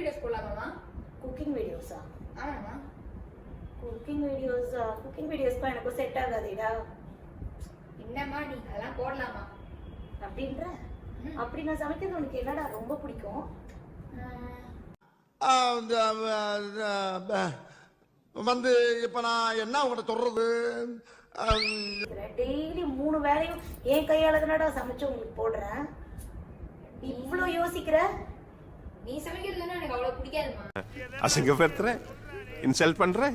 Videos போடலாமாமா? Cooking வீடியோஸா? ஆமாமா. Cooking வீடியோஸ்க்கு எனக்கு செட் ஆகாதேடா. என்னம்மா நீ அதெல்லாம் போடலாமா அப்படின்ற? அப்படி நான் சமைக்கிறது உனக்கு என்னடா ரொம்ப பிடிக்கும்? வந்து இப்ப நான் என்ன உங்கள்கிட்ட சொல்றது, டெய்லி 3 வேளையும் என் கையால தானடா சமைச்சு உங்களுக்கு போடுறேன். இவ்ளோ யோசிக்கிற? நீ சமைக்கிறதுன்னா எனக்கு அவ்வளவு பிடிக்காதுமா. அசிங்கப்படுத்துற, இன்சல்ட் பண்ற.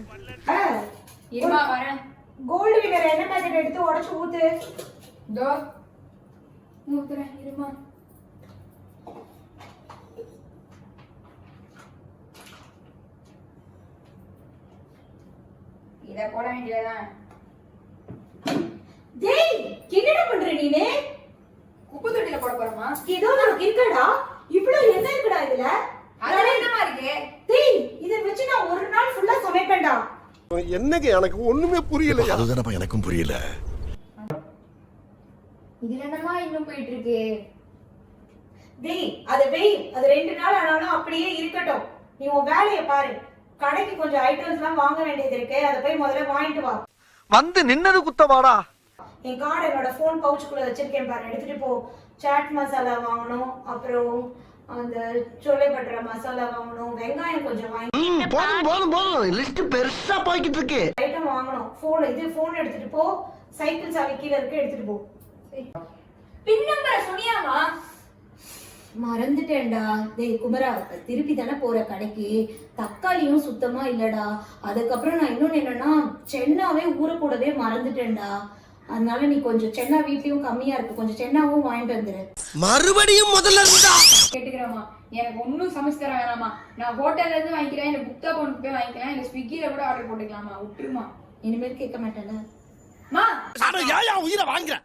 இருமா வரேன். கோல்டு வினர் என்ன மாதிரி எடுத்து உடைச்சு ஊத்து. தோ ஊத்துறேன் இருமா. இத போட வேண்டியதான். டேய் என்னடா பண்ற நீனே? உப்பு தொட்டில போட போறோமா? ஏதோ உனக்கு இருக்கடா. இவ்ளோ என்ன இருக்குடா இதுல? அதெல்லாம் என்னமா இருக்கு? டேய் இத வச்சு நான் ஒரு நாள் ஃபுல்லா சமைப்பேன்டா. என்னங்க எனக்கு ஒண்ணுமே புரியல. அதுதானப்பா எனக்கும் புரியல. இதுல என்னமா இன்னும் போயிட்டு இருக்கு? டேய் அது வெய், அது 2 நாள் ஆனாலும் அப்படியே இருக்கட்டும். நீ உன் வேலைய பாரு. கடைக்கு கொஞ்சம் ஐட்டம்ஸ்லாம் வாங்க வேண்டியது இருக்கு. அத போய் முதல்ல வாங்கிட்டு வா. வந்து நின்னது குத்தவாடா. என் கார்டு என்னோட போன் பவுச்சுக்குள்ள வச்சிருக்கேன் பாரு, எடுத்துட்டு போ. சாட் மசாலா வாங்கணும், அப்புறம் அந்த சோலை பட்டற மசாலா வாங்கணும், வெங்காயம் கொஞ்சம் வாங்கணும். போதும் லிஸ்ட் பெருசா போய்கிட்டு இருக்கு. ஐட்டம் வாங்கணும். போன் எடுத்துட்டு போ. சைக்கிள் சாவி கீழ இருக்கு, எடுத்துட்டு போ. பின் நம்பரை சொன்னியாமா? மறந்துட்டேன்டா. டேய் குமரா, திருப்பி தானே போற கடைக்கு. தக்காளியும் சுத்தமா இல்லடா. அதுக்கப்புறம் நான் இன்னொன்னு என்னன்னா, சென்னாவே ஊற கூடவே மறந்துட்டேன்டா. அதனால நீ கொஞ்சம் சென்னா வீட்லயும் கம்மியா இருக்கு, கொஞ்சம் சென்னாவும் வாங்கிட்டு வந்துரு. மறுபடியும் முதல்ல இருந்தா கேட்டுக்கிறேமா. எனக்கு ஒன்னும் சமைச்சு தர வேணாமா. நான் ஹோட்டல்ல இருந்து வாங்கிக்கிறேன், இல்ல புக்தா போன் போய் வாங்கிக்கலாம், இல்ல ஸ்விக்கில கூட ஆர்டர் போட்டுக்கலாமா. விட்டுருமா. இனிமேல் கேட்க மாட்டேன்ல. மா உயிரை வாங்குறேன்.